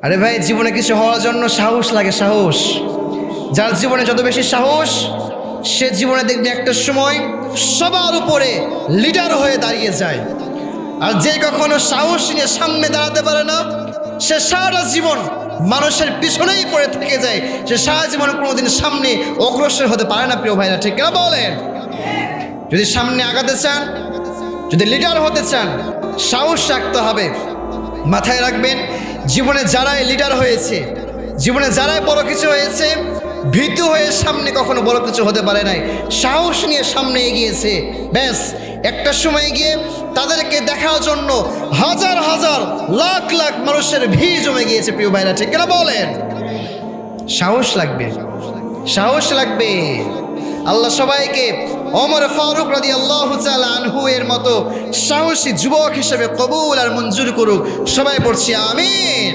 আরে ভাই, জীবনে কিছু হওয়ার জন্য সাহস লাগে, সাহস। যার জীবনে যত বেশি সাহস, সে জীবনে দেখবে একটা সময় সবার উপরে লিডার হয়ে দাঁড়িয়ে যায়। আর যে কখনো সাহস নিয়ে সামনে দাঁড়াতে পারে না, সে সারা জীবন মানুষের পিছনেই পড়ে থেকে যায়। সে সারা জীবন কোনোদিন সামনে অগ্রসর হতে পারে না। প্রিয় ভাইরা, ঠিক কেনা বলেন? যদি সামনে আগাতে চান, যদি লিডার হতে চান, সাহস রাখতে হবে। মাথায় রাখবেন, জীবনে যারাই লিডার হয়েছে, জীবনে যারাই বড় কিছু হয়েছে, ভীতু হয়ে সামনে কখনো বড় কিছু হতে পারে নাই। সাহস নিয়ে সামনে এগিয়েছে। ব্যাস, একটা সময় গিয়ে তাদেরকে দেখার জন্য হাজার হাজার লাখ লাখ মানুষের ভিড় জমে গিয়েছে। প্রিয় ভাইরা, ঠিক কেনা বলেন? সাহস লাগবে, সাহস লাগবে। আল্লাহ সবাইকে ওমর ফারুক রাদিয়াল্লাহু তাআলা আনহু এর মতো সাহসী যুবক হিসেবে কবুল আর মঞ্জুর করুক। সবাই পড়ছি আমিন।